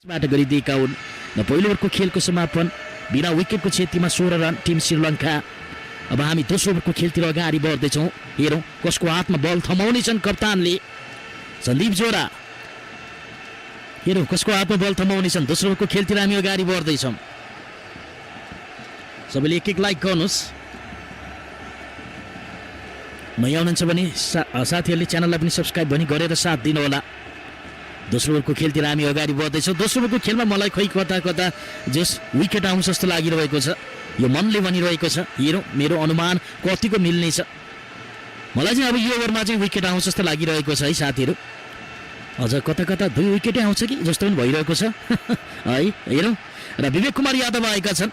बाट गरिदिएका हुन् र पहिलो ओभरको खेलको समापन बिना विकेटको क्षतिमा 16 रन टिम श्रीलङ्का। अब हामी दोस्रो ओभरको खेलतिर अगाडि बढ्दैछौँ। हेरौँ कसको हातमा बल थमाउनेछन् कप्तानले। सन्दीप जोरा, हेरौँ कसको हातमा बल थमाउनेछन्। दोस्रो ओभरको खेलतिर हामी अगाडि बढ्दैछौँ। सबैले एक एक लाइक गर्नुहोस्। नयाँ हुनुहुन्छ भने साथीहरूले च्यानललाई पनि सब्सक्राइब पनि गरेर साथ दिनुहोला। दोस्रो ओभरको खेलतिर हामी अगाडि बढ्दैछौँ। दोस्रो ओभरको खेलमा मलाई खै कता कता जस विकेट आउँछ जस्तो लागिरहेको छ। यो मनले भनिरहेको छ। हेरौँ मेरो अनुमान कतिको मिल्नेछ। मलाई चाहिँ अब यो ओभरमा चाहिँ विकेट आउँछ जस्तो लागिरहेको छ है साथीहरू। अझ कता कता 2 विकेटै आउँछ कि जस्तो पनि भइरहेको छ है। हेरौँ र विवेक कुमार यादव आएका छन्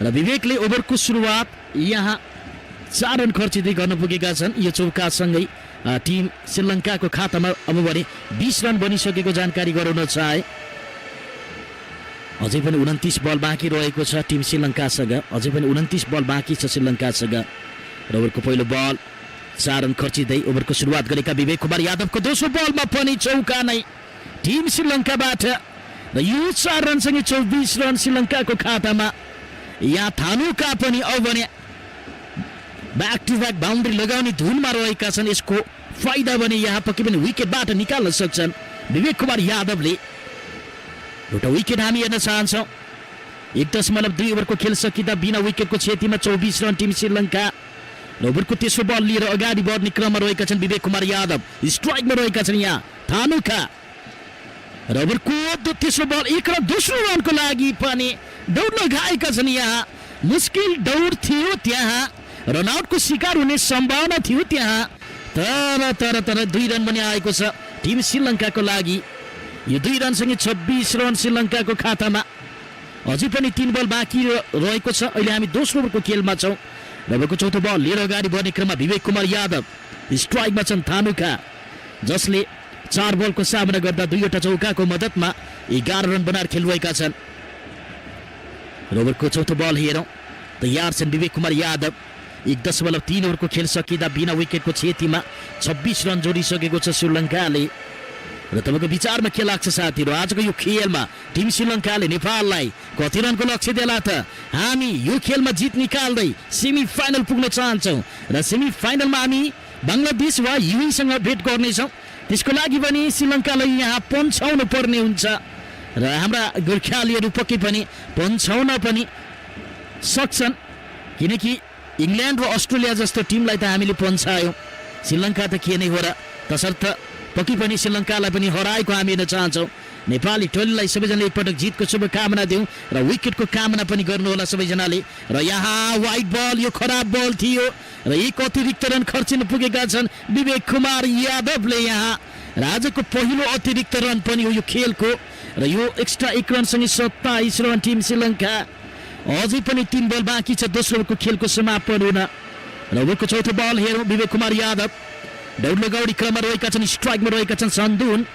र विवेकले ओभरको सुरुवात यहाँ 4 रन खर्चिँदै गर्न पुगेका छन्। यो चौकासँगै टिम श्रीलङ्काको खातामा अब भने 20 रन बनिसकेको जानकारी गराउन चाहे। अझै पनि 29 बल बाँकी रहेको छ टिम श्रीलङ्कासँग। अझै पनि 29 बल बाँकी छ श्रीलङ्कासँग। र ओभरको पहिलो बल 4 रन खर्चिँदै ओभरको सुरुवात गरेका विवेक कुमार यादवको दोस्रो बलमा पनि चौका नै टिम श्रीलङ्काबाट। र यो 4 रनसँगै 24 रन श्रीलङ्काको खातामा। यहाँ थानुका पनि अब भने ब्याक टु ब्याक बाउन्ड्री लगाउने धुनमा रहेका छन्। यसको फाइदा भने यहाँ पक्कै पनि विकेटबाट निकाल्न सक्छन् विवेक कुमार यादवले। एउटा विकेट हामी हेर्न चाहन्छौँ। 1.2 ओभरको खेल सकिँदा बिना विकेटको क्षतिमा 24 रन टिम श्रीलङ्का। र ओभरको तेस्रो बल लिएर अगाडि बढ्ने क्रममा रहेका छन् विवेक कुमार यादव। स्ट्राइकमा रहेका छन् यहाँ थानुका। र ओभरको तेस्रो बल 1 रन दोस्रो रनको लागि पनि दौड लगाएका छन्। यहाँ मुस्किल दौड थियो, त्यहाँ रनआउटको शिकार हुने सम्भावना थियो त्यहाँ। तर 2 रन पनि आएको छ टिम श्रीलङ्काको लागि। यो 2 रनसँगै 26 रन श्रीलङ्काको खातामा। अझै पनि 3 बल बाँकी रहेको छ। अहिले हामी दोस्रो ओभरको खेलमा छौँ। ओभरको चौथो बल लिएर अगाडि बढ्ने क्रममा विवेक कुमार यादव। स्ट्राइकमा छन् थानुका, जसले 4 बलको सामना गर्दा 2वटा चौकाको मद्दतमा 11 रन बनाएर खेलिरहेका छन्। ओभरको चौथो बल हेरौँ। तयार छन् विवेक कुमार यादव। 1.3 ओभरको खेल सकिँदा बिना विकेटको क्षतिमा 26 रन जोडिसकेको छ श्रीलङ्काले। र तपाईँको विचारमा के लाग्छ साथीहरू? आजको यो खेलमा टिम श्रीलङ्काले नेपाललाई कति रनको लक्ष्य दिएला त? हामी यो खेलमा जित निकाल्दै सेमी फाइनल पुग्न चाहन्छौँ। र सेमी फाइनलमा हामी बङ्गलादेश वा युएसँग भेट गर्नेछौँ। त्यसको लागि पनि श्रीलङ्कालाई यहाँ पन्छाउनु पर्ने हुन्छ। र हाम्रा गोर्खालीहरू पक्कै पनि पन्छाउन पनि सक्छन्, किनकि इङ्ल्यान्ड र अस्ट्रेलिया जस्तो टिमलाई त हामीले पन्छायौँ। श्रीलङ्का त के नै हो र। तसर्थ पक्कै पनि श्रीलङ्कालाई पनि हराएको हामी हेर्न चाहन्छौँ। नेपाली टोलीलाई सबैजनाले एकपटक जितको शुभकामना दिउँ र विकेटको कामना पनि गर्नुहोला सबैजनाले। र यहाँ वाइड बल, यो खराब बल थियो र 1 अतिरिक्त रन खर्चिन पुगेका छन् विवेक कुमार यादवले। यहाँ र आजको पहिलो अतिरिक्त रन पनि हो यो खेलको। र यो एक्स्ट्रा 1 रनसँगै 27 रन टिम श्रीलङ्का। अझै पनि 3 बल बाँकी छ दोस्रो ओभरको खेलको समापन हुन। र ओभरको चौथो बल हेरौँ। विवेक कुमार यादव दौड लगाउने क्रममा रहेका छन्। स्ट्राइकमा रहेका छन् सन्दुन,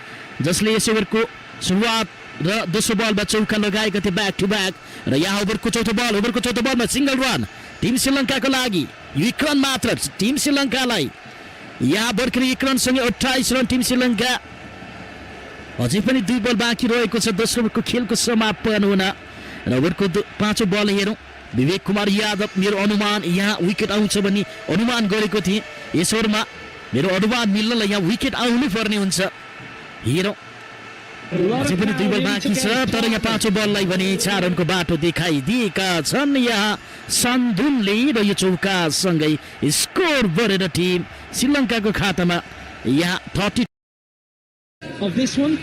जसले यस ओभरको सुरुवात र दोस्रो बलमा चौका लगाएका थिए ब्याक टु ब्याक। र यहाँ ओभरको चौथो बलमा सिंगल रन टिम श्रीलङ्काको लागि। यो 1 रन मात्र टिम श्रीलङ्कालाई। यहाँ भर्खर 1 रनसँगै 28 रन टिम श्रीलङ्का। अझै पनि 2 बल बाँकी रहेको छ दोस्रो ओभरको खेलको समापन हुन। र ओभरको 5औं बल हेरौँ। विवेक कुमार यादव, मेरो अनुमान यहाँ विकेट आउँछ भन्ने अनुमान गरेको थिएँ। यस ओभरमा मेरो अनुमान मिल्नलाई यहाँ विकेट आउनु पर्ने हुन्छ। हेरौँ अझै पनि 2 बल बाँकी छ, तर यहाँ 5औं बललाई भने 4 रनको बाटो देखाइदिएका छन् यहाँ सन्दुनले। र यो चौकासँगै स्कोर बढेर टिम श्रीलङ्काको खातामा यहाँ 30 of this one.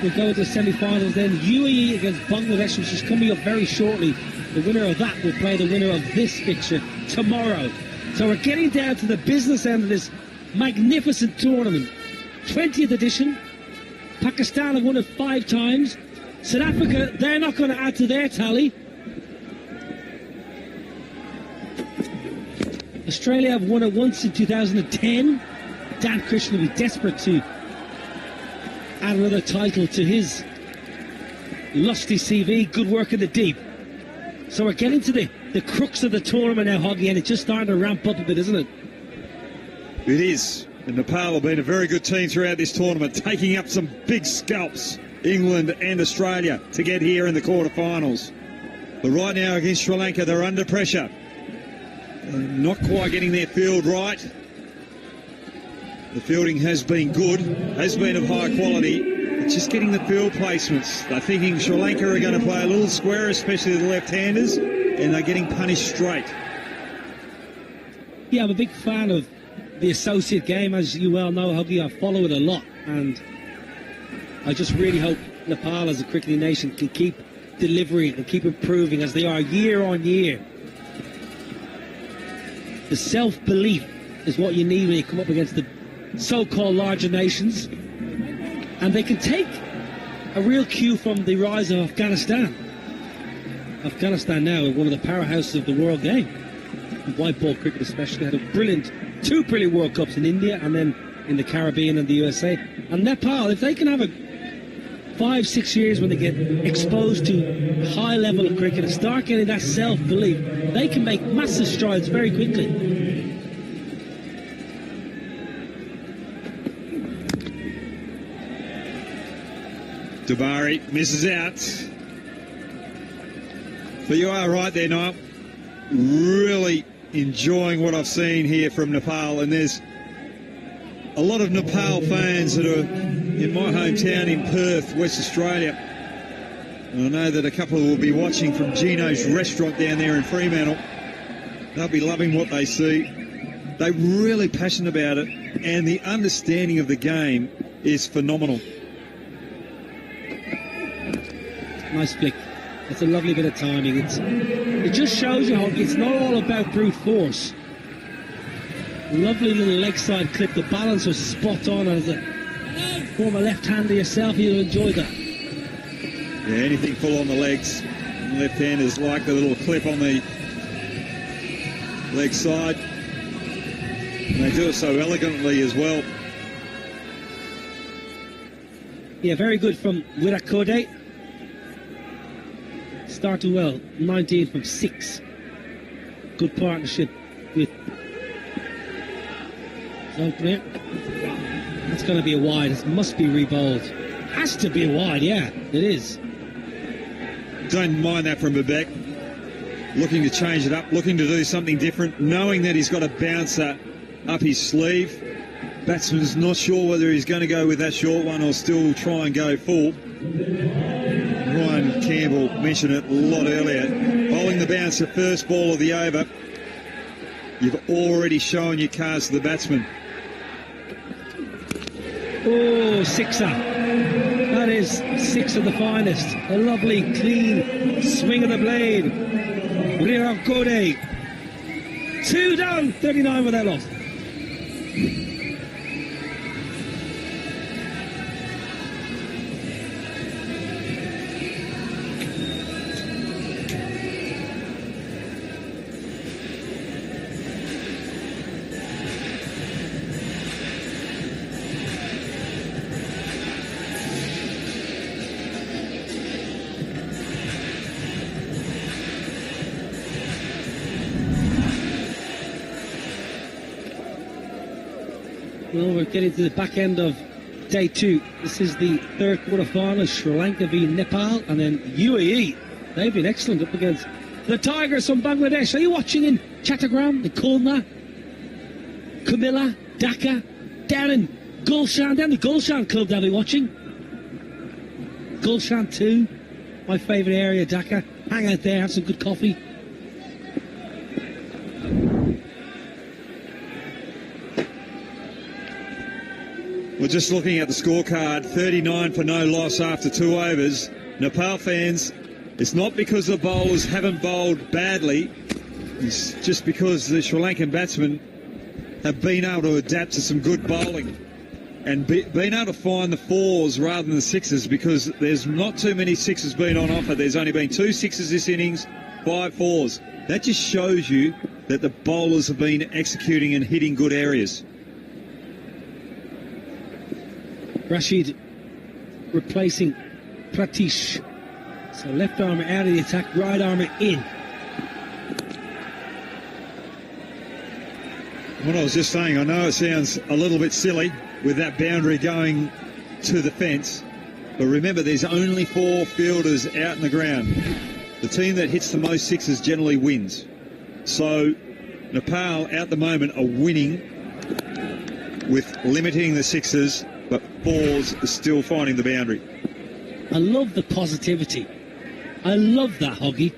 We'll go to the semi-finals then. UAE against Bangladesh, which is coming up very shortly. The winner of that will play the winner of this fixture tomorrow. So we're getting down to the business end of this magnificent tournament. 20th edition. Pakistan have won it 5 times. South Africa, they're not going to add to their tally. Australia have won it once in 2010. Dan Christian will be desperate to add another title to his lusty CV. Good work in the deep. So we're getting to the crux of the tournament now, Hoggy, and it's just starting to ramp up a bit, isn't it? It is. And Nepal have been a very good team throughout this tournament, taking up some big scalps, England and Australia, to get here in the quarterfinals. But right now against Sri Lanka, they're under pressure. And not quite getting their field right. The fielding has been good, has been of high quality. It's just getting the field placements. They're thinking Sri Lanka are going to play a little square, especially the left-handers, and they're getting punished straight. Yeah, I'm a big fan of the associate game, as you well know, Huggy. I follow it a lot, and I just really hope Nepal as a cricketing nation can keep delivering and keep improving as they are year on year. The self-belief is what you need when you come up against the so-called larger nations, and they can take a real cue from the rise of Afghanistan. Afghanistan now is one of the powerhouses of the world game. White ball cricket especially had two brilliant World Cups in India and then in the Caribbean and the USA. And Nepal, if they can have a 5-6 years when they get exposed to high level of cricket and start getting that self-belief, they can make massive strides very quickly. Dubari misses out. But you are right there, Niall. Really enjoying what I've seen here from Nepal, and there's a lot of Nepal fans that are in my hometown in Perth, West Australia. And I know that a couple will be watching from Gino's restaurant down there in Fremantle. They'll be loving what they see. They're really passionate about it, and the understanding of the game is phenomenal. Nice flick. That's a lovely bit of timing. It just shows you how it's not all about brute force. Lovely little leg side clip. The balance was spot on. As a former left-hander yourself, you'll enjoy that. Yeah, anything full on the legs. Left-handers like the little clip on the leg side. And they do it so elegantly as well. Yeah, very good from Virat Kohli. Started well, 19 from 6. Good partnership with opener. That's going to be a wide. It must be rebowled. Has to be a wide, yeah, it is. Don't mind that from Babek. Looking to change it up, looking to do something different, knowing that he's got a bouncer up his sleeve. Batsman's not sure whether he's going to go with that short one or still try and go full. Ryan Campbell mentioned it a lot earlier. Bowling the bouncer first ball of the over, you've already shown your cards to the batsman. Oh, sixer. That is six of the finest. A lovely, clean swing of the blade. Virat Kohli. 2 down, 39 without loss. Well, we're getting to the back end of day 2. This is the third quarter-final. Sri Lanka v Nepal, and then UAE. They've been excellent up against the Tigers from Bangladesh. Are you watching in Chattogram, in Khulna, Camilla, Dhaka, down in Gulshan, down the Gulshan Club they'll be watching. Gulshan 2, my favourite area, Dhaka. Hang out there, have some good coffee. We're just looking at the scorecard, 39 for no loss after 2 overs. Nepal fans, it's not because the bowlers haven't bowled badly, it's just because the Sri Lankan batsmen have been able to adapt to some good bowling and been able to find the 4s rather than the 6s, because there's not too many 6s been on offer. There's only been 2 6s this innings, 5 4s. That just shows you that the bowlers have been executing and hitting good areas. Rashid replacing Pratish. So left armour out of the attack, right armour in. What I was just saying, I know it sounds a little bit silly with that boundary going to the fence, but remember there's only 4 fielders out in the ground. The team that hits the most sixes generally wins. So Nepal at the moment are winning with limiting the sixes, but 4s are still finding the boundary. I love the positivity. I love that, Hoggy.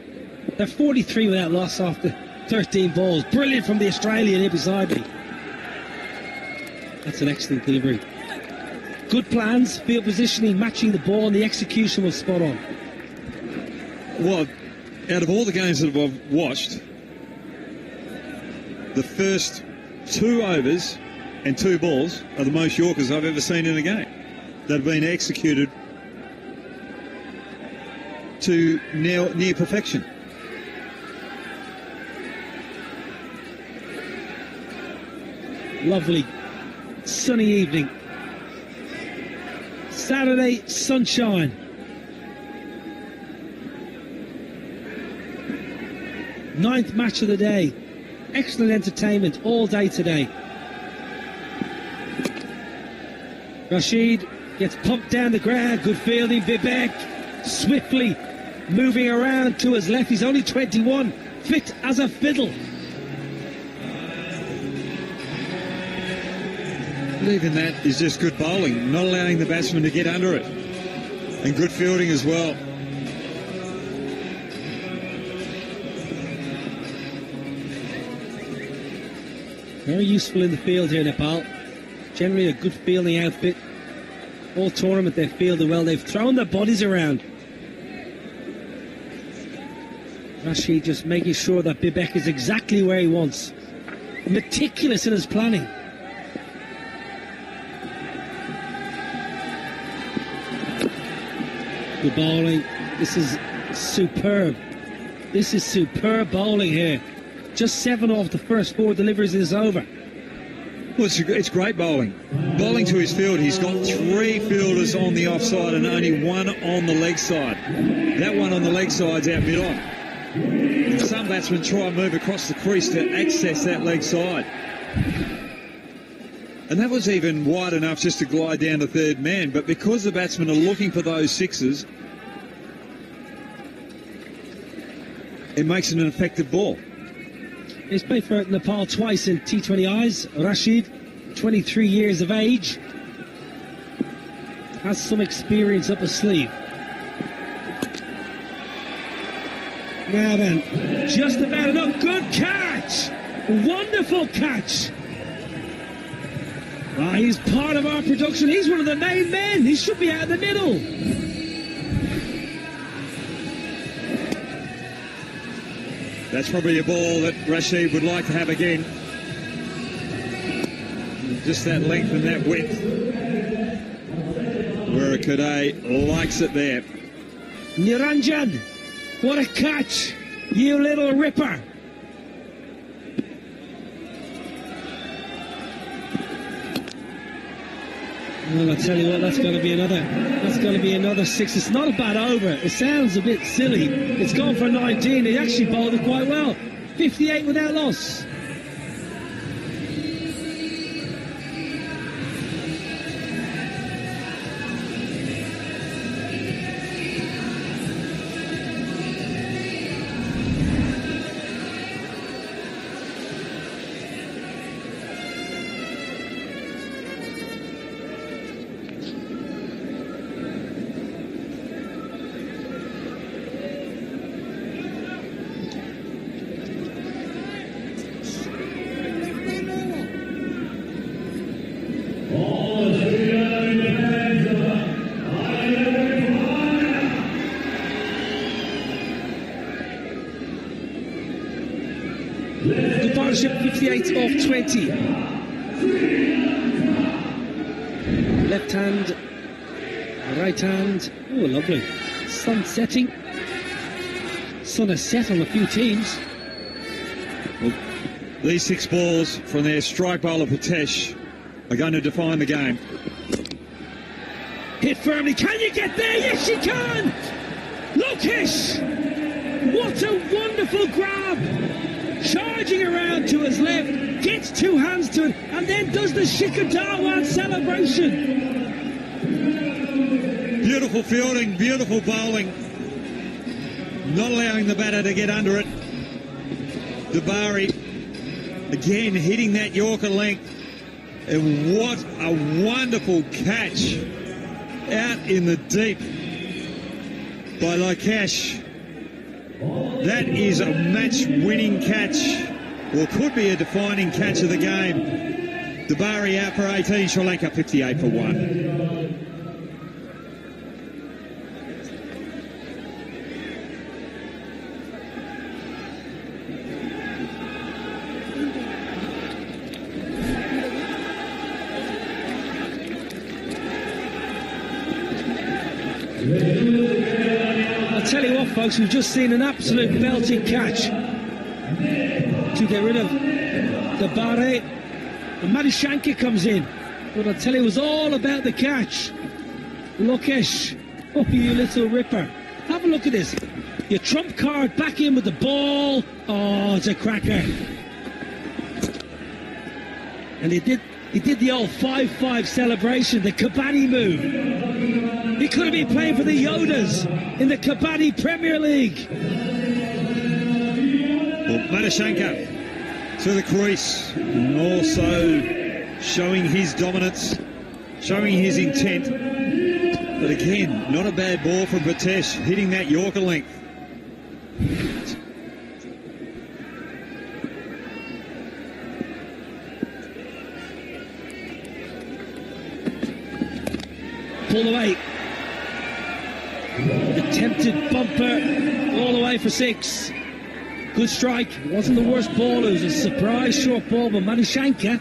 They're 43 without loss after 13 balls. Brilliant from the Australian here beside me. That's an excellent delivery. Good plans, field positioning, matching the ball, and the execution was spot on. Well, out of all the games that I've watched, the first 2 overs and 2 balls are the most Yorkers I've ever seen in a game that have been executed to near perfection. Lovely sunny evening. Saturday sunshine. Ninth match of the day. Excellent entertainment all day today. Rashid gets pumped down the ground. Good fielding. Vivek swiftly moving around to his left. He's only 21. Fit as a fiddle. Even that is just good bowling, not allowing the batsman to get under it. And good fielding as well. Very useful in the field here, Nepal. Generally a good fielding outfit. All tournament they've fielded well. They've thrown their bodies around. Rashid just making sure that Vivek is exactly where he wants. Meticulous in his planning. Good bowling. This is superb. This is superb bowling here. Just 7 off the first 4 deliveries is over. Well, it's great bowling. Bowling to his field, he's got 3 fielders on the offside and only 1 on the leg side. That one on the leg side's out mid-on. Some batsmen try and move across the crease to access that leg side. And that was even wide enough just to glide down to third man, but because the batsmen are looking for those sixes, it makes it an effective ball. He's played for Nepal twice in T20Is. Rashid, 23 years of age, has some experience up his sleeve. Now then, just about enough. Good catch! Wonderful catch! He's part of our production. He's one of the main men. He should be out in the middle. That's probably a ball that Rashid would like to have again. Just that length and that width. Wurakade likes it there. Niranjan, what a catch, you little ripper. Well, I tell you what, that's going to be another 6. It's not a bad over. It sounds a bit silly. It's gone for 19. He actually bowled it quite well. 58 without loss. Good partnership, 58 off 20. Left hand, right hand. Oh, lovely. Sun setting. Sun has set on a few teams. Well, these 6 balls from their strike bowler Patesh are going to define the game. Hit firmly. Can you get there? Yes, you can. Lokish. What a wonderful grab. Charging around to his left, gets two hands to it, and then does the Shikadawan celebration. Beautiful fielding, beautiful bowling. Not allowing the batter to get under it. Dabari again hitting that Yorker length. And what a wonderful catch out in the deep by Lokesh. That is a match-winning catch, or could be a defining catch of the game. Dabari out for 18, Sri Lanka 58 for 1. I'll tell you what, folks, we've just seen an absolute belting catch to get rid of the Bare. And Madishanka comes in. But I'll tell you, it was all about the catch. Lokesh, oh, you little ripper. Have a look at this. Your trump card back in with the ball. Oh, it's a cracker. And he did the old 5-5 celebration, the Kabaddi move. He could have been playing for the Yodas in the Kabaddi Premier League. Well, Madishanka to the crease, and also showing his dominance, showing his intent. But again, not a bad ball from Batesh, hitting that Yorker length. Pull away. Attempted bumper all the way for 6. Good strike. Wasn't the worst ball. It was a surprise short ball, but Madishanka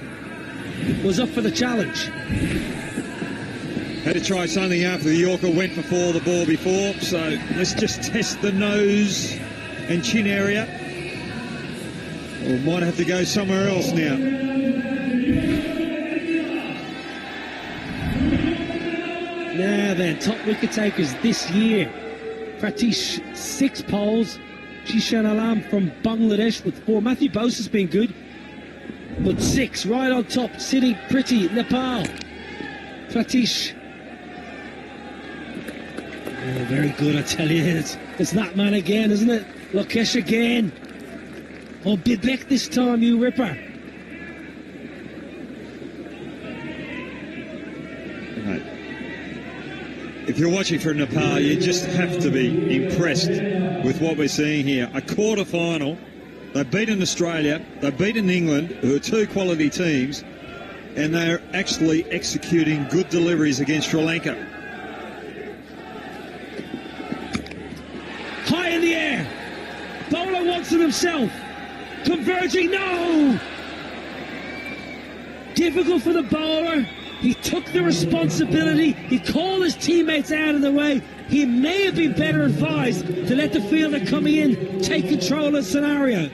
was up for the challenge. Had to try something after the Yorker went for 4 the ball before, so let's just test the nose and chin area. Or might have to go somewhere else now. Now then, top wicket takers this year. Pratish 6 poles. Jishan Alam from Bangladesh with 4. Matthew Bose has been good, but 6 right on top. Sitting pretty, Nepal. Pratish. Oh, very good, I tell you. It's that man again, isn't it? Lokesh again. Oh, Bibek this time, you ripper. If you're watching from Nepal, you just have to be impressed with what we're seeing here. A quarter final. They've beaten Australia, they've beaten England, who are 2 quality teams, and they're actually executing good deliveries against Sri Lanka. High in the air. Bowler wants it himself. Converging, no! Difficult for the bowler. He took the responsibility. He called his teammates out of the way. He may have been better advised to let the fielder coming in take control of the scenario.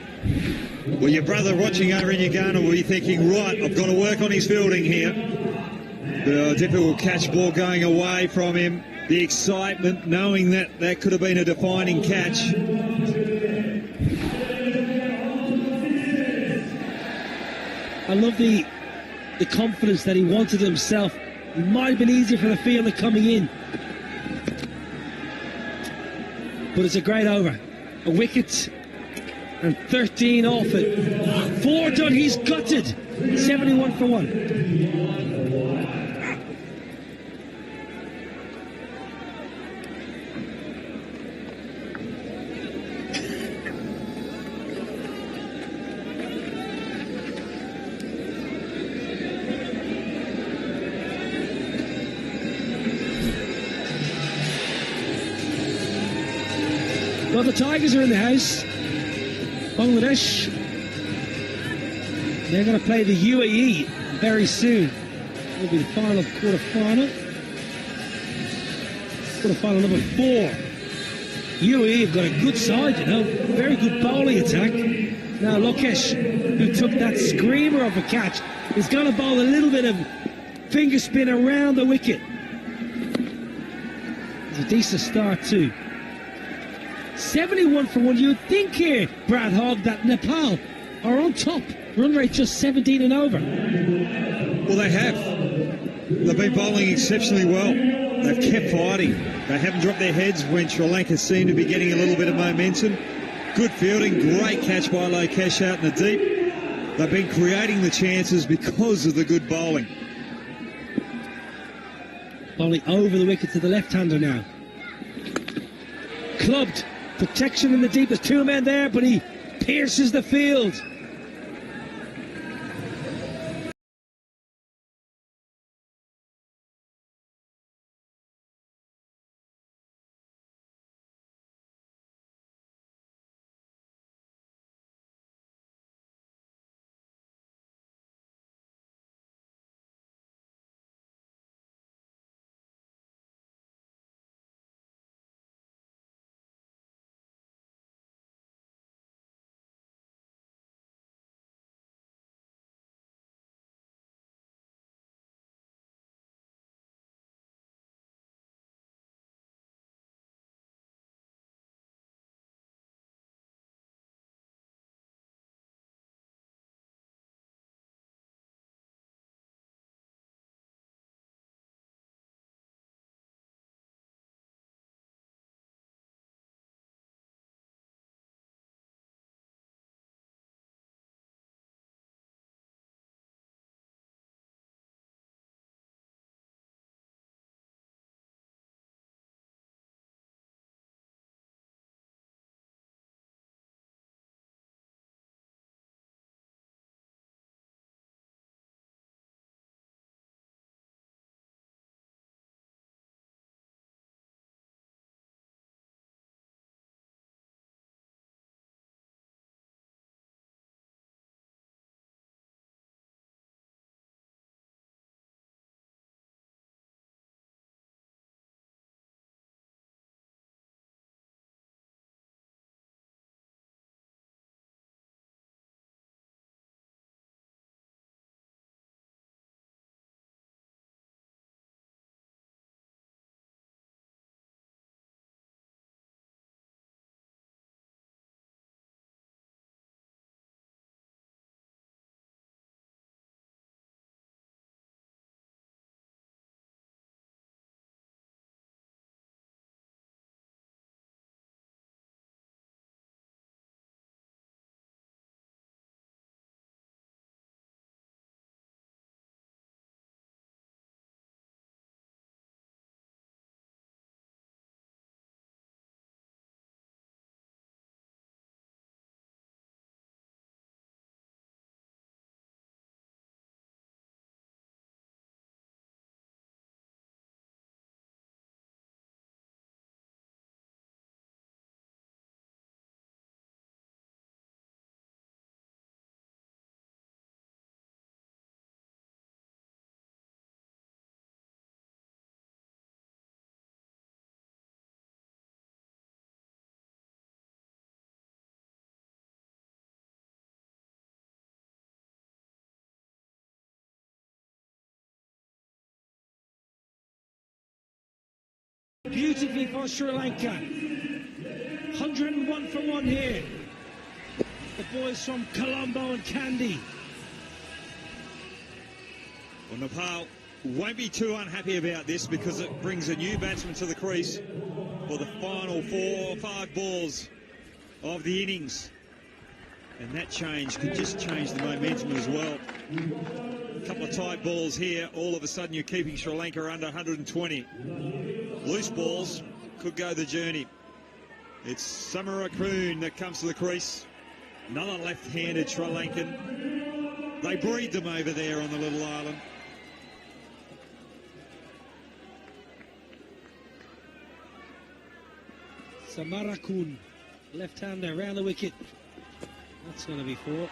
Well, your brother watching over in Uganda will be thinking, right, I've got to work on his fielding here. The difficult catch ball going away from him. The excitement, knowing that that could have been a defining catch. I love the confidence that he wanted himself. It might have been easier for the fielder coming in. But it's a great over. A wicket and 13 off it. 4 done, he's gutted. 71 for 1. Well, the Tigers are in the house. Bangladesh. They're going to play the UAE very soon. It'll be the final quarter-final. Quarter-final number 4. UAE have got a good side, you know. Very good bowling attack. Now Lokesh, who took that screamer of a catch, is going to bowl a little bit of finger spin around the wicket. It's a decent start too. 71 for 1. You'd think here, Brad Hogg, that Nepal are on top. Run rate just 17 and over. Well, they have. They've been bowling exceptionally well. They've kept fighting. They haven't dropped their heads when Sri Lanka seemed to be getting a little bit of momentum. Good fielding, great catch by Lokesh out in the deep. They've been creating the chances because of the good bowling. Bowling over the wicket to the left-hander now. Clubbed. Protection in the deep. There's two men there, but he pierces the field. Beautifully for Sri Lanka. 101 for one here. The boys from Colombo and Kandy. Well, Nepal won't be too unhappy about this because it brings a new batsman to the crease for the final 4 or 5 balls of the innings. And that change could just change the momentum as well. A couple of tight balls here, all of a sudden you're keeping Sri Lanka under 120. Loose balls could go the journey. It's Samarakun that comes to the crease. Another left-handed Sri Lankan. They breed them over there on the little island. Samarakun, left-hander, round the wicket. That's going to be 4.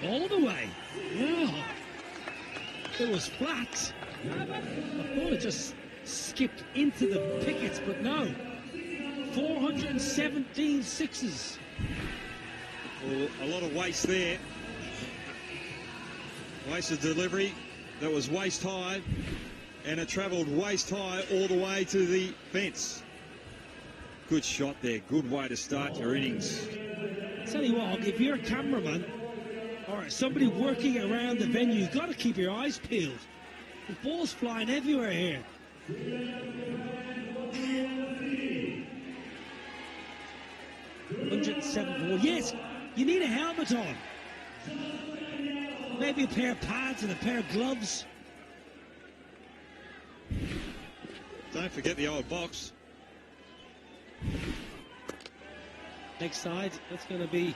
All the way. Wow. It was flat. I thought it just skipped into the pickets, but no. 417 sixes. Well, a lot of waste there. Wasted delivery. That was waist high. And it travelled waist high all the way to the fence. Good shot there. Good way to start your innings. Tell you what, if you're a cameraman or somebody working around the venue, you've got to keep your eyes peeled. The ball's flying everywhere here. $107. Yes, you need a helmet on. Maybe a pair of pads and a pair of gloves. Don't forget the old box. Next side, that's going to be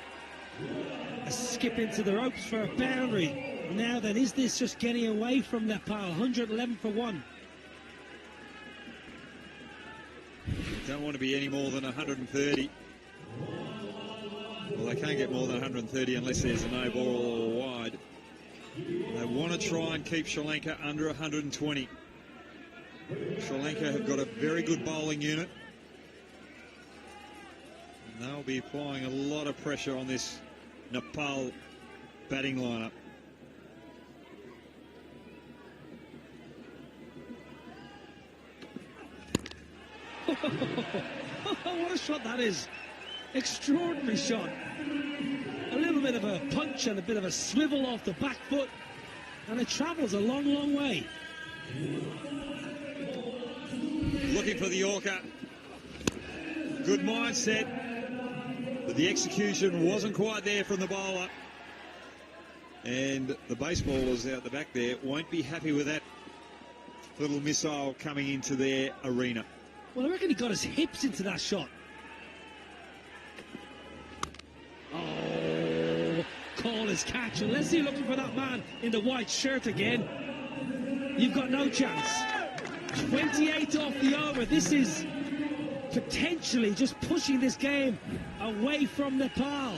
a skip into the ropes for a boundary. Now then, is this just getting away from Nepal? 111 for 1. Don't want to be any more than 130. Well, they can't get more than 130 unless there's a no ball or wide. They want to try and keep Sri Lanka under 120. Sri Lanka have got a very good bowling unit. And they'll be applying a lot of pressure on this Nepal batting lineup. What a shot that is. Extraordinary shot. A little bit of a punch and a bit of a swivel off the back foot, and it travels a long, long way. Looking for the Yorker. Good mindset, but the execution wasn't quite there from the bowler. And the baseballers out the back there won't be happy with that little missile coming into their arena. Well, I reckon he got his hips into that shot. Oh, call his catch. Unless you're looking for that man in the white shirt again, you've got no chance. 28 off the over. This is potentially just pushing this game away from Nepal.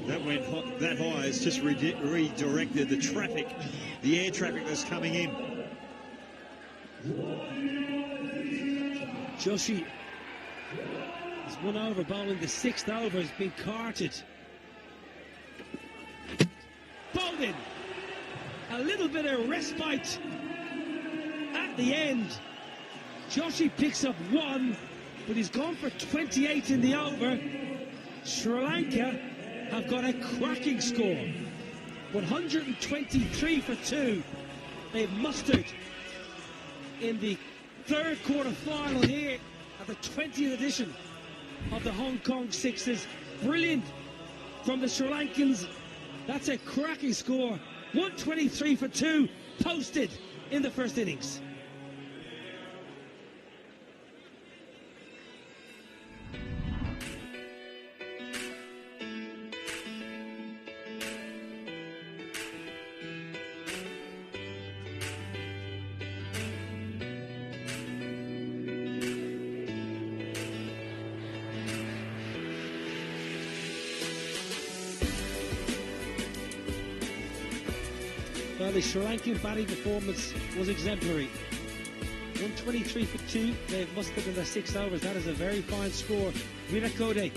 That went that high. It's just redirected the traffic, the air traffic that's coming in. Joshi is 1 over, bowling the 6th over, has been carted. Bowled in. A little bit of respite at the end. Joshi picks up 1, but he's gone for 28 in the over. Sri Lanka have got a cracking score. 123 for 2. They've mustered in the third quarter final here at the 20th edition of the Hong Kong Sixes. Brilliant from the Sri Lankans. That's a cracking score. 123 for 2 posted in the first innings. Well, the Sri Lankan batting performance was exemplary. 123 for 2. They've mustered in their 6 overs. That is a very fine score. Virakode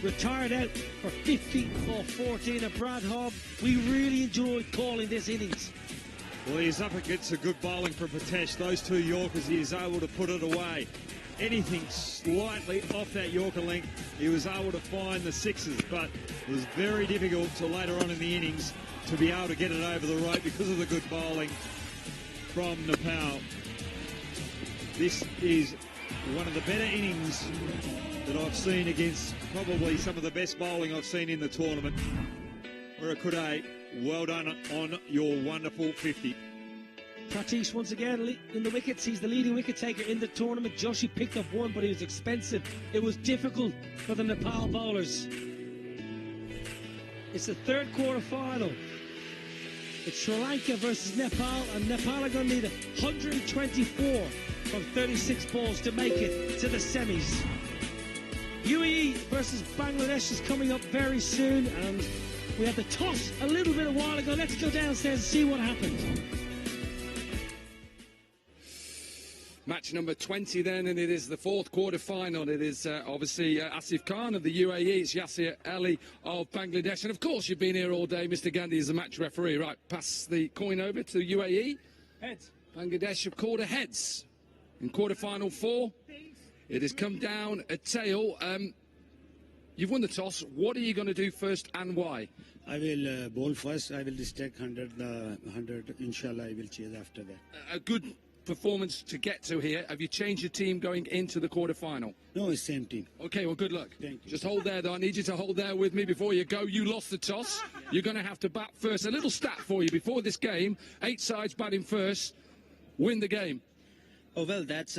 retired out for 50 off 14. And Brad Hobb, we really enjoyed calling this innings. Well, he's up against a good bowling from Patesh. Those 2 Yorkers, he is able to put it away. Anything slightly off that Yorker length, he was able to find the 6s, but it was very difficult to later on in the innings to be able to get it over the rope because of the good bowling from Nepal. This is one of the better innings that I've seen against probably some of the best bowling I've seen in the tournament. Virakode, well done on your wonderful 50. Pratish once again in the wickets. He's the leading wicket taker in the tournament. Joshi picked up 1, but he was expensive. It was difficult for the Nepal bowlers. It's the third quarter final. It's Sri Lanka versus Nepal, and Nepal are going to need 124 from 36 balls to make it to the semis. UAE versus Bangladesh is coming up very soon, and we had the toss a little bit a while ago. Let's go downstairs and see what happened. Match number 20 then, and it is the fourth quarter final. It is obviously Asif Khan of the UAE, it's Yasir Ali of Bangladesh, and of course you've been here all day. Mr. Gandhi is the match referee. Right, pass the coin over to UAE. Heads. Bangladesh have quarter heads in quarter final 4. It has come down a tail. You've won the toss. What are you going to do first and why? I will bowl first. I will distract 100. Inshallah, I will chase after that. A good performance to get to here. Have you changed your team going into the quarter-final? No, it's same team. Okay, well, good luck. Thank you. Just hold there, though. I need you to hold there with me before you go. You lost the toss. You're going to have to bat first. A little stat for you before this game. 8 sides batting first. Win the game. Oh, well, that's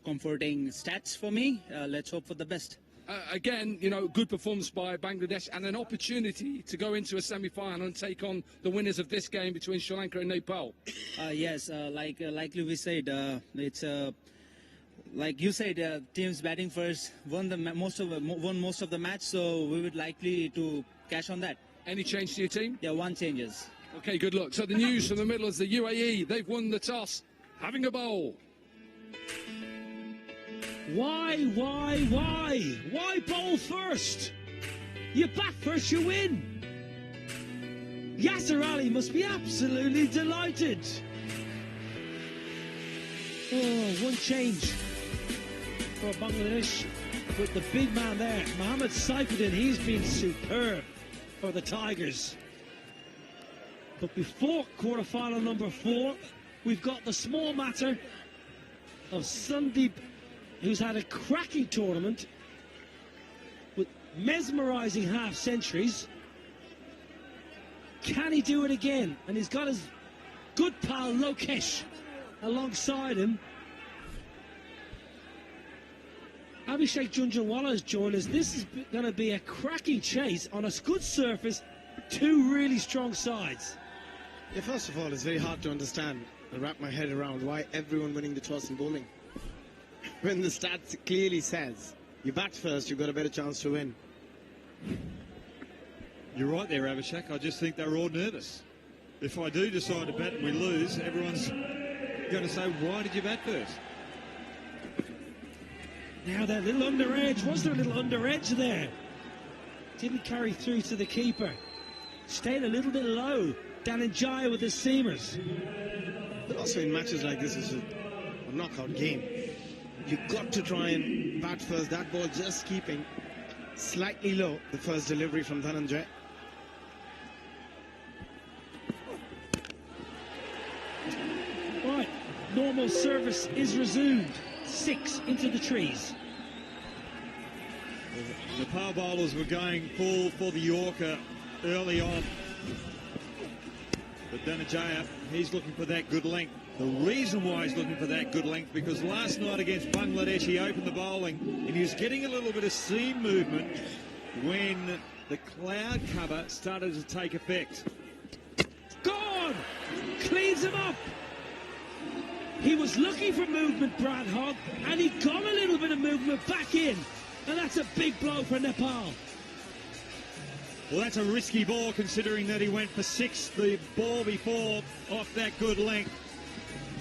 comforting stats for me. Let's hope for the best. Again, you know, good performance by Bangladesh and an opportunity to go into a semi-final and take on the winners of this game between Sri Lanka and Nepal. Yes, like we said, it's like you said, teams batting first won most of the match, so we would likely to cash on that. Any change to your team? Yeah, one changes. Okay, good luck. So the news from the middle is the UAE. They've won the toss, having a bowl. Why bowl first? You bat first, you win. Yasser Ali must be absolutely delighted. Oh, one change for Bangladesh with the big man there, Mohammad Saifuddin. He's been superb for the Tigers. But before quarter-final number 4, we've got the small matter of Sandeep, who's had a cracking tournament with mesmerising half-centuries. Can he do it again? And he's got his good pal Lokesh alongside him. Abhishek Junjunwala has joined us. This is going to be a cracking chase on a good surface. 2 really strong sides. Yeah, first of all, it's very hard to understand and wrap my head around why everyone winning the toss in bowling. When the stats clearly says you bat first, you've got a better chance to win. You're right there, Abhishek. I just think they're all nervous. If I do decide to bat and we lose, everyone's going to say, why did you bat first? Now that little under edge, was there a little under edge there? Didn't carry through to the keeper. Stayed a little bit low. Dhananjaya with the seamers. But also in matches like this, it's a knockout game. You've got to try and bat first. That ball just keeping slightly low, the first delivery from Dhananjaya. Right, normal service is resumed. 6 into the trees. The Nepal bowlers were going full for the Yorker early on. But Dhananjaya, he's looking for that good length. The reason why he's looking for that good length, because last night against Bangladesh, he opened the bowling and he was getting a little bit of seam movement when the cloud cover started to take effect. Gone! Cleans him up! He was looking for movement, Brad Hogg, and he got a little bit of movement back in. And that's a big blow for Nepal. Well, that's a risky ball considering that he went for 6 the ball before off that good length.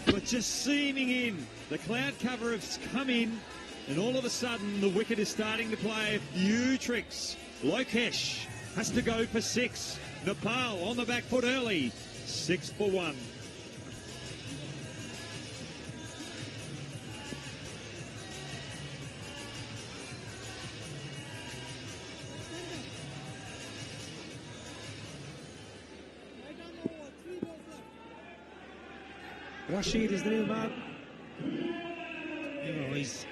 But just seaming in, the cloud cover has come in, and all of a sudden the wicket is starting to play a few tricks. Lokesh has to go for 6. Nepal on the back foot early, 6 for 1. Rashid is the new man. Oh, he's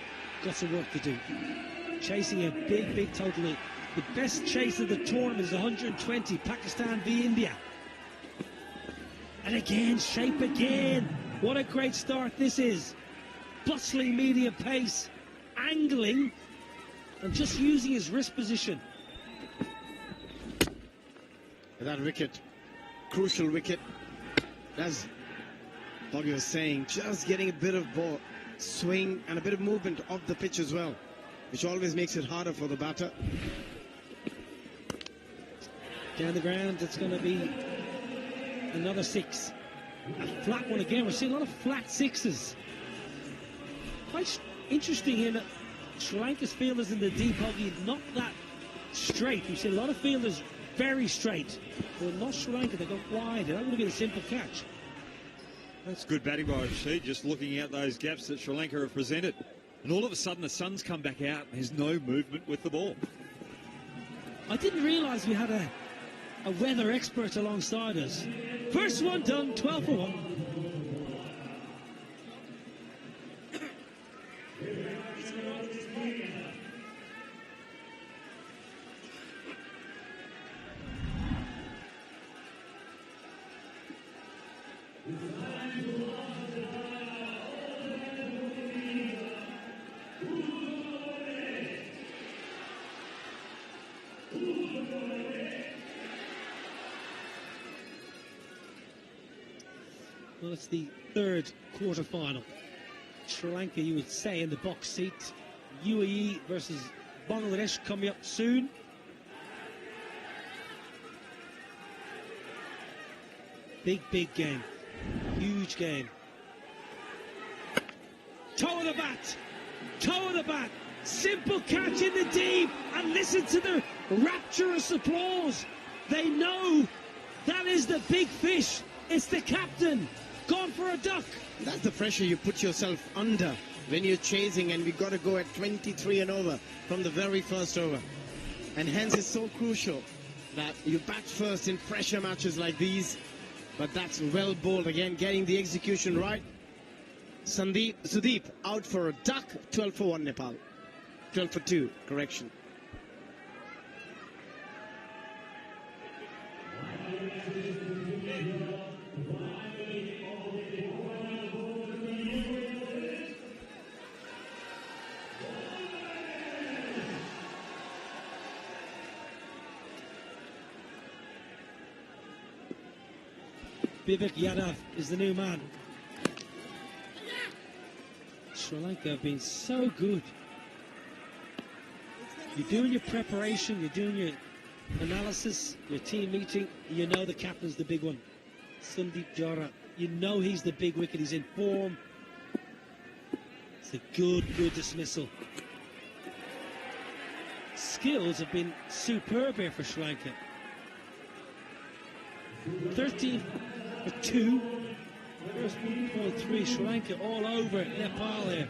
got some work to do. Chasing a big total. The best chase of the tournament is 120. Pakistan v India. And again, shape again. What a great start this is. Bustling medium pace. Angling. And just using his wrist position. That wicket, crucial wicket. That's Bobby was saying, just getting a bit of ball swing and a bit of movement off the pitch as well, which always makes it harder for the batter. Down the ground, it's going to be another 6. A flat one again. We're seeing a lot of flat 6s. Quite interesting here that Sri Lanka's fielders in the deep huggy not that straight. We've seen a lot of fielders very straight. But not Sri Lanka, they got wide. That would have been a simple catch. That's good batting by Rashid, just looking out those gaps that Sri Lanka have presented. And all of a sudden the sun's come back out and there's no movement with the ball. I didn't realise we had a weather expert alongside us. First one done, 12 for 1. Well, it's the third quarter-final. Sri Lanka, you would say, in the box seat. UAE versus Bangladesh coming up soon. Big game. Huge game. Toe of the bat. Toe of the bat. Simple catch in the deep. And listen to the rapturous applause. They know that is the big fish. It's the captain. Gone for a duck. That's the pressure you put yourself under when you're chasing, and we've got to go at 23 and over from the very first over. And hence it's so crucial that you bat first in pressure matches like these. But that's well bowled again, getting the execution right. Sudeep out for a duck, 12 for 1 Nepal. 12 for 2, correction. Vivek Yadav is the new man. Sri Lanka have been so good. You're doing your preparation, you're doing your analysis, your team meeting, you know the captain's the big one. Sandeep Jara, you know he's the big wicket, he's in form. It's a good dismissal. Skills have been superb here for Sri Lanka. 13 for 2. There's 1.3. Sri Lanka all over Nepal here.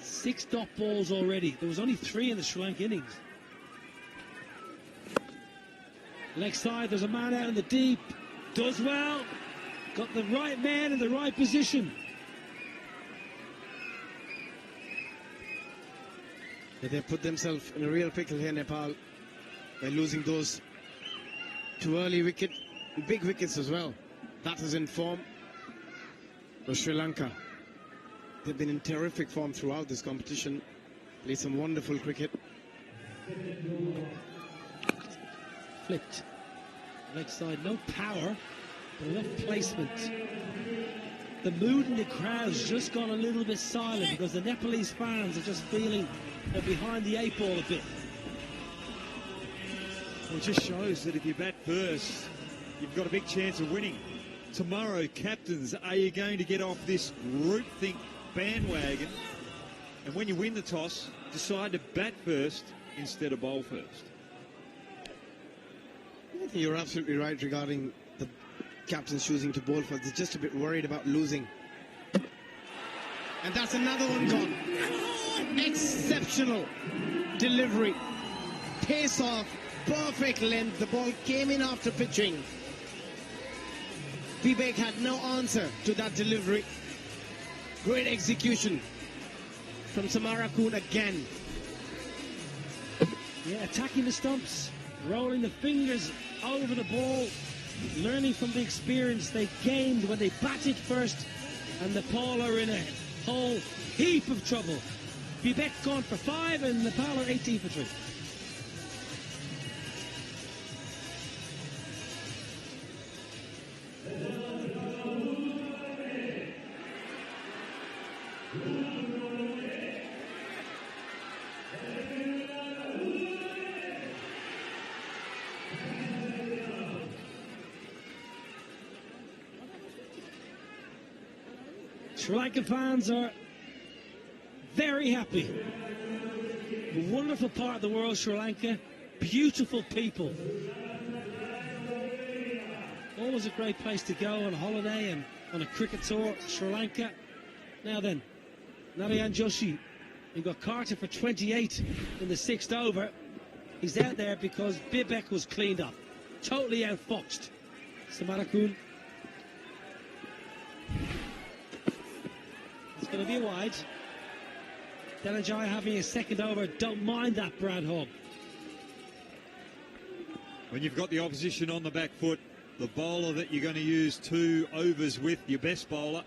6 dot balls already. There was only 3 in the Sri Lanka innings. Leg side, there's a man out in the deep. Does well. Got the right man in the right position. They put themselves in a real pickle here, Nepal. They're losing those 2 early big wickets as well. That is in form for Sri Lanka. They've been in terrific form throughout this competition. Played some wonderful cricket. Flipped. Leg side, no power, but enough placement. The mood in the crowd's just gone a little bit silent because the Nepalese fans are just feeling they're behind the 8 ball a bit. Well, it just shows that if you bat first, you've got a big chance of winning. Tomorrow, captains, are you going to get off this groupthink bandwagon? And when you win the toss, decide to bat first instead of bowl first. I think you're absolutely right regarding the captains choosing to bowl first. They're just a bit worried about losing. And that's another one gone. Exceptional delivery. Pace off. Perfect length. The ball came in after pitching. Vivek had no answer to that delivery. Great execution from Samara Kuhn again. Yeah, attacking the stumps, rolling the fingers over the ball, learning from the experience they gained when they batted first, and Nepal are in a whole heap of trouble. Vivek gone for 5 and Nepal are 18 for 3. Sri Lankan fans are very happy. A wonderful part of the world, Sri Lanka. Beautiful people. Always a great place to go on holiday and on a cricket tour, Sri Lanka. Now then, Narayan Joshi, who got Carter for 28 in the 6th over. He's out there because Bibek was cleaned up. Totally outfoxed. Samarakun. It's going to be a wide. Dhananjaya having a 2nd over. Don't mind that, Brad Hogg. When you've got the opposition on the back foot, the bowler that you're going to use 2 overs with, your best bowler,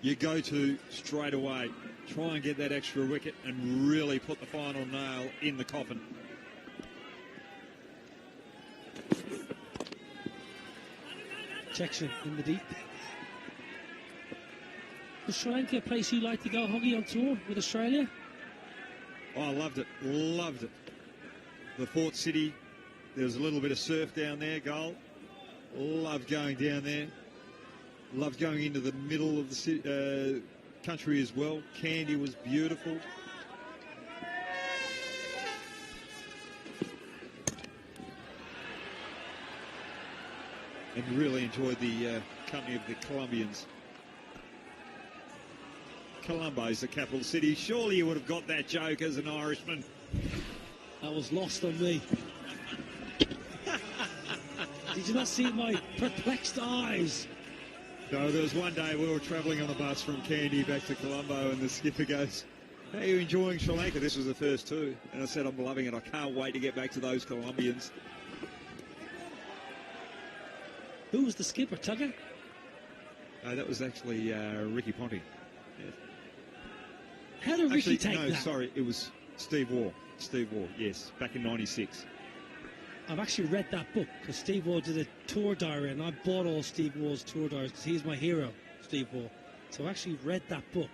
you go to straight away. Try and get that extra wicket and really put the final nail in the coffin. Protection in the deep. Was Sri Lanka a place you like to go, Hoggy, on tour with Australia? Oh, I loved it. Loved it. The Port City, there was a little bit of surf down there, Goal. Loved going down there. Loved going into the middle of the country as well. Kandy was beautiful. And really enjoyed the company of the Colombians. Colombo is the capital city. Surely you would have got that joke as an Irishman. That was lost on me. Did you not see my perplexed eyes? No, there was one day we were travelling on the bus from Kandy back to Colombo, and the skipper goes, "How are you enjoying Sri Lanka?" This was the first 2. And I said, "I'm loving it. I can't wait to get back to those Colombians." Who was the skipper, Tugger? That was actually Ricky Ponting. Yes. How did Ricky take no, that? sorry, it was Steve Waugh. Steve Waugh, yes, back in '96. I've actually read that book because Steve Waugh did a tour diary, and I bought all Steve Waugh's tour diaries because he's my hero, Steve Waugh. So I actually read that book.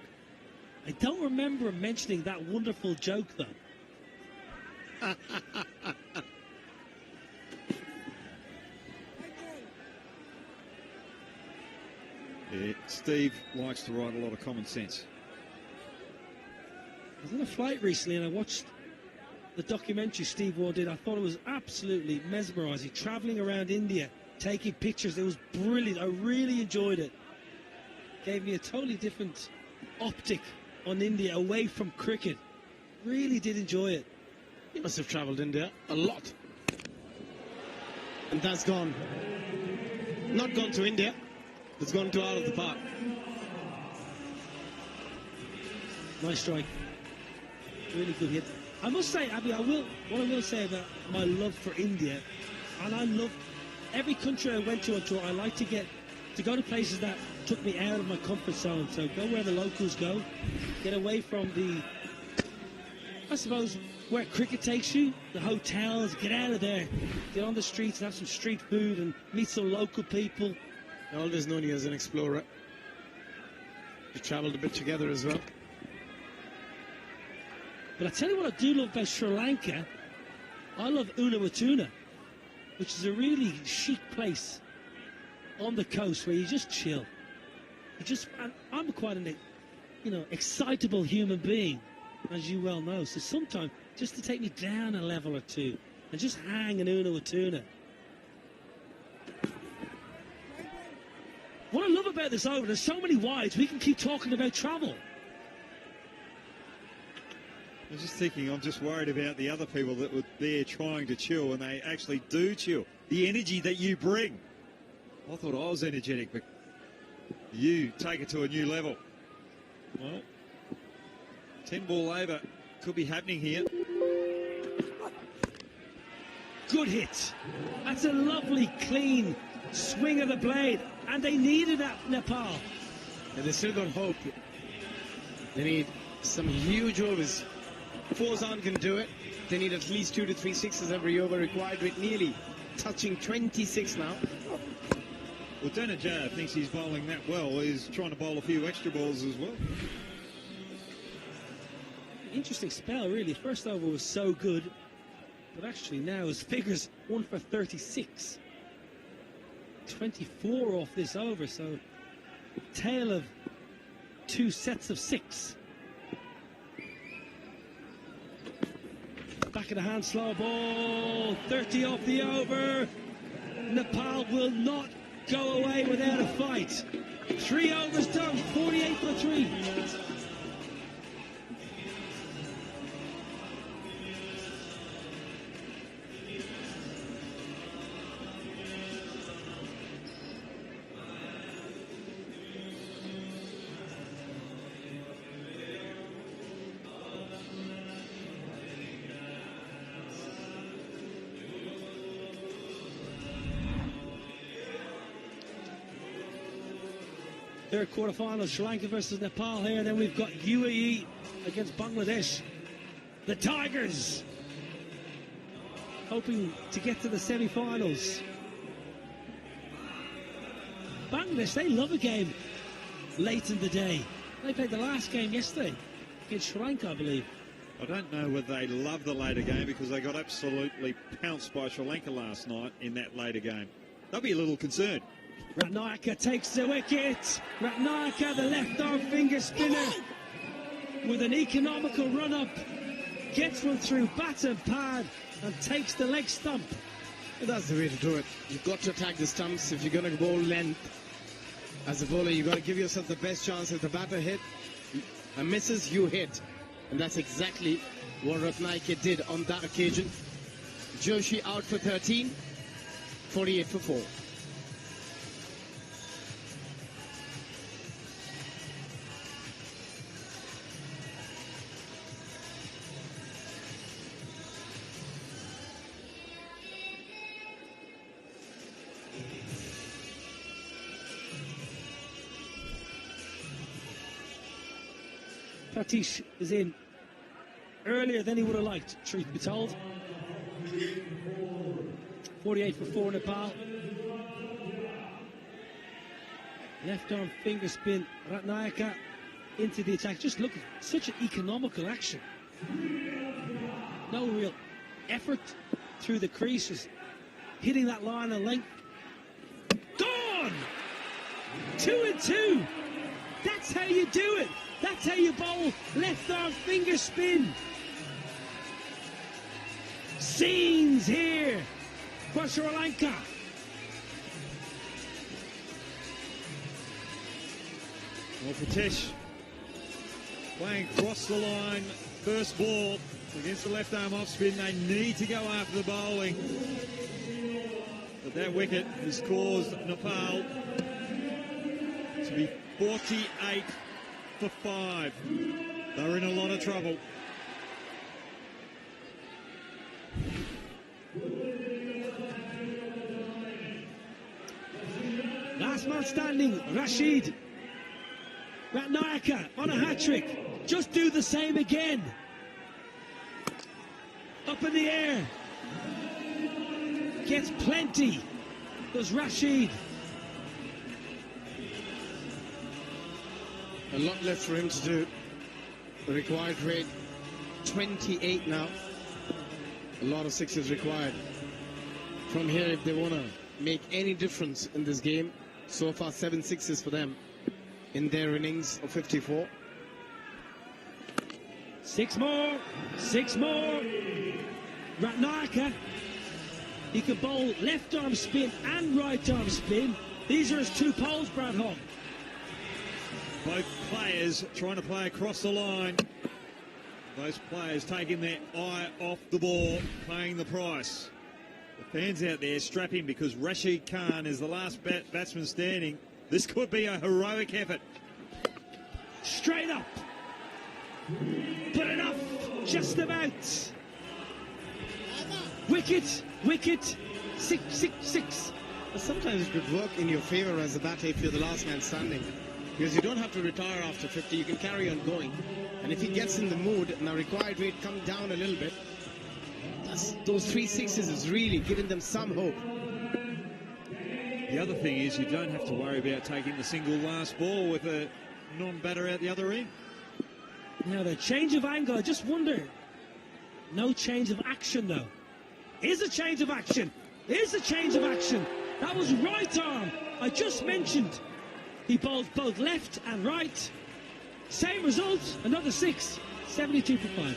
I don't remember him mentioning that wonderful joke, though. Steve likes to write a lot of common sense. I was on a flight recently and I watched the documentary Steve Waugh did. I thought it was absolutely mesmerising. Travelling around India, taking pictures. It was brilliant. I really enjoyed it. Gave me a totally different optic on India, away from cricket. Really did enjoy it. He must have travelled India a lot. And that's gone. Not gone to India. It's gone to out of the park. Nice strike. Really good hit. I must say, Abby, what I will say about my love for India, and I love every country I went to on tour. I like to go to places that took me out of my comfort zone. So go where the locals go, get away from I suppose, where cricket takes you, the hotels. Get out of there, get on the streets and have some street food and meet some local people. Always known you as an explorer. You travelled a bit together as well. But I tell you what I do love about Sri Lanka. I love Unawatuna, which is a really chic place on the coast where you just chill. I'm quite an, excitable human being, as you well know. So sometimes just to take me down a level or two and just hang in Unawatuna. What I love about this over, there's so many wides, we can keep talking about travel. I was just thinking, I'm just worried about the other people that were there trying to chill, and they actually do chill. The energy that you bring. I thought I was energetic, but you take it to a new level. Well, 10-ball over could be happening here. Good hit. That's a lovely, clean swing of the blade, and they needed that, Nepal. And they still got hope. They need some huge overs. Fozan can do it. They need at least 2 to 3 sixes every over required, with nearly touching 26 now. Well, Dhananjaya thinks he's bowling that well. He's trying to bowl a few extra balls as well. Interesting spell, really. First over was so good, but actually now his figures 1 for 36. 24 off this over, so tail of 2 sets of 6. Back of the hand, slow ball, 30 off the over. Nepal will not go away without a fight. 3 overs done, 48 for 3. Third quarter-final, Sri Lanka versus Nepal here. Then we've got UAE against Bangladesh. The Tigers hoping to get to the semi-finals. Bangladesh, they love a game late in the day. They played the last game yesterday against Sri Lanka, I believe. I don't know whether they love the later game because they got absolutely pounced by Sri Lanka last night in that later game. They'll be a little concerned. Ratnayaka takes the wicket. Ratnayaka, the left arm finger spinner, with an economical run-up, gets one through bat and pad and takes the leg stump. That's the way to do it. You've got to attack the stumps. If you're going to bowl length, as a bowler, you've got to give yourself the best chance. If the batter hit and misses, you hit. And that's exactly what Ratnayake did on that occasion. Joshi out for 13, 48 for 4. Pratish is in earlier than he would have liked, truth be told. 48 for 4 Nepal. Left arm finger spin, Ratnayaka into the attack. Just look at such an economical action. No real effort through the creases. Hitting that line of length. Gone! 2 and 2. That's how you do it. That's how you bowl. Left arm finger spin. Scenes here for Sri Lanka. Well, Pratish playing across the line, first ball against the left arm off spin. They need to go after the bowling. But that wicket has caused Nepal to be 48 for 5. They're in a lot of trouble. Last man standing, Rashid. Ratnayaka on a hat-trick. Just do the same again. Up in the air. Gets plenty. Does Rashid. A lot left for him to do. The required rate 28 now. A lot of sixes required. From here, if they want to make any difference in this game, so far 7 sixes for them in their innings of 54. 6 more. 6 more. Ratnayaka. He can bowl left arm spin and right arm spin. These are his 2 poles, Brad Hogg. Both players trying to play across the line. Those players taking their eye off the ball, paying the price. The fans out there strapping because Rashid Khan is the last batsman standing. This could be a heroic effort. Straight up. But enough. Just about. Wicket. Wicket. 6, 6, 6. But sometimes it could work in your favor as a batter if you're the last man standing. Because you don't have to retire after 50, you can carry on going. And if he gets in the mood and the required rate comes down a little bit, those 3 sixes is really giving them some hope. The other thing is you don't have to worry about taking the single last ball with a non-batter out the other end. Now the change of angle, I just wonder. No change of action though. Is a change of action. Is a change of action. That was right arm. I just mentioned. He bowls both left and right. Same result, another 6, 72 for 5.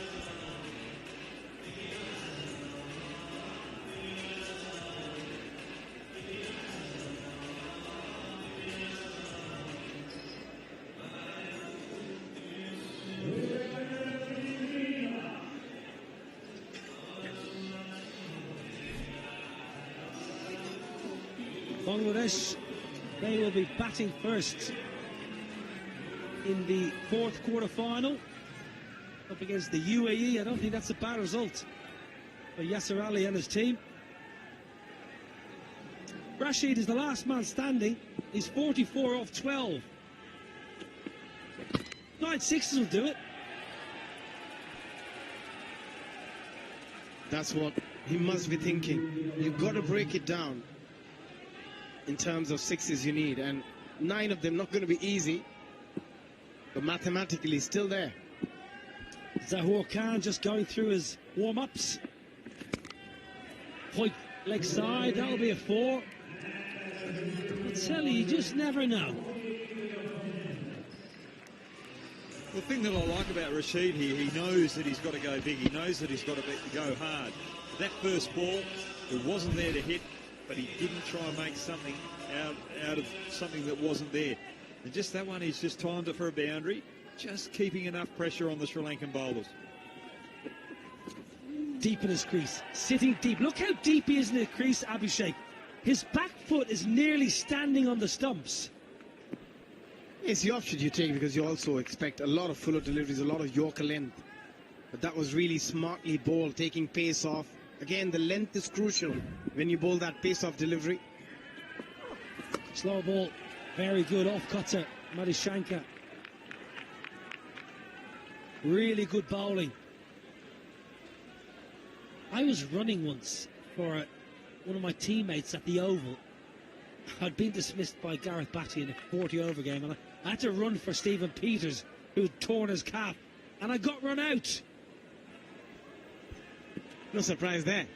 Bangladesh, they will be batting first in the 4th quarter-final up against the UAE. I don't think that's a bad result for Yasser Ali and his team. Rashid is the last man standing. He's 44 off 12. 5-line sixes will do it. That's what he must be thinking. You've got to break it down in terms of sixes you need, and 9 of them not going to be easy, but mathematically still there. Zahor Khan just going through his warm-ups. Point leg side, that'll be a 4. I tell you just never know. The thing that I like about Rashid here, he knows that he's got to go big. He knows that he's got to go hard. That first ball, it wasn't there to hit, but he didn't try and make something out of something that wasn't there. And just that one, he's just timed it for a boundary, just keeping enough pressure on the Sri Lankan bowlers. Deep in his crease, sitting deep. Look how deep he is in the crease, Abhishek. His back foot is nearly standing on the stumps. It's the option you take because you also expect a lot of fuller deliveries, a lot of Yorker length. But that was really smartly bowled, taking pace off. Again, the length is crucial when you bowl that pace off delivery. Slow ball, very good off cutter, Madhishankar. Really good bowling. I was running once for one of my teammates at the Oval. I'd been dismissed by Gareth Batty in a 40-over game, and I had to run for Stephen Peters, who had torn his calf, and I got run out. No surprise there.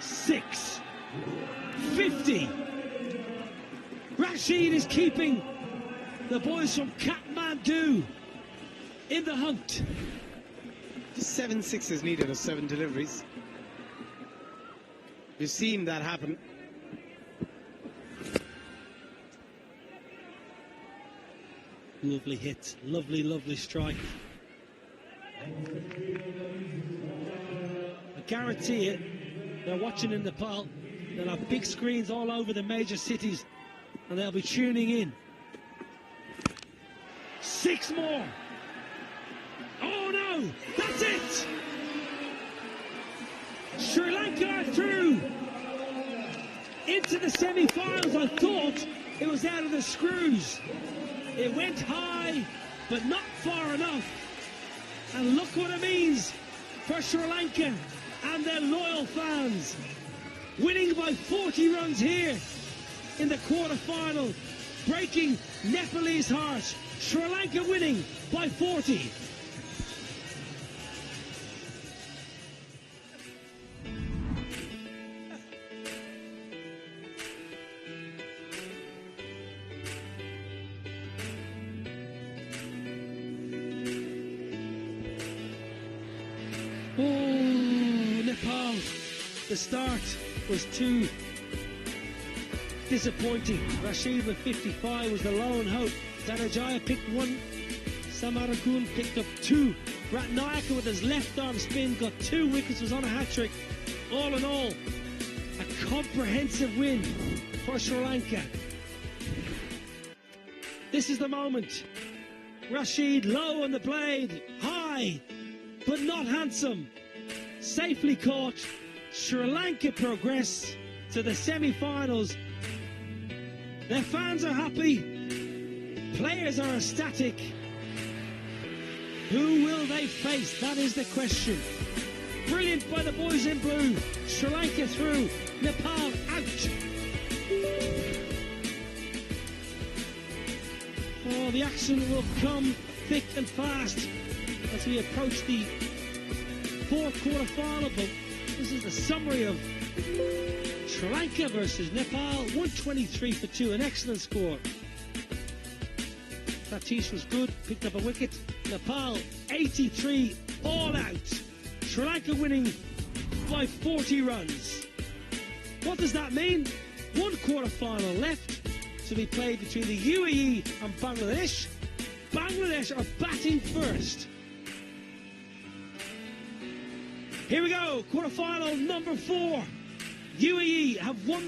6, 50. Rashid is keeping the boys from Kathmandu in the hunt. Just 7 sixes needed, or 7 deliveries. We've seen that happen. Lovely hit, lovely, lovely strike. I guarantee it, they're watching in Nepal. They'll have big screens all over the major cities, and they'll be tuning in. 6 more. Oh no, that's it. Sri Lanka are through into the semi-finals. I thought it was out of the screws. It went high, but not far enough. And look what it means for Sri Lanka and their loyal fans. Winning by 40 runs here in the quarter-final, breaking Nepalese heart. Sri Lanka winning by 40. Oh, Nepal, the start was too disappointing. Rashid with 55 was the lone hope. Dhanajaya picked 1. Samarakun picked up 2. Ratnayaka with his left arm spin got 2 wickets, was on a hat-trick. All in all, a comprehensive win for Sri Lanka. This is the moment. Rashid low on the blade, high, but not handsome. Safely caught. Sri Lanka progress to the semi-finals. Their fans are happy. Players are ecstatic. Who will they face? That is the question. Brilliant by the boys in blue. Sri Lanka through. Nepal out. Oh, the action will come thick and fast as we approach the 4th quarter-final, but this is the summary of Sri Lanka versus Nepal. 123 for 2, an excellent score. Satish was good, picked up a wicket. Nepal 83, all out. Sri Lanka winning by 40 runs. What does that mean? 1 quarter-final left to be played between the UAE and Bangladesh. Bangladesh are batting first. Here we go, quarter-final number 4. UAE have won.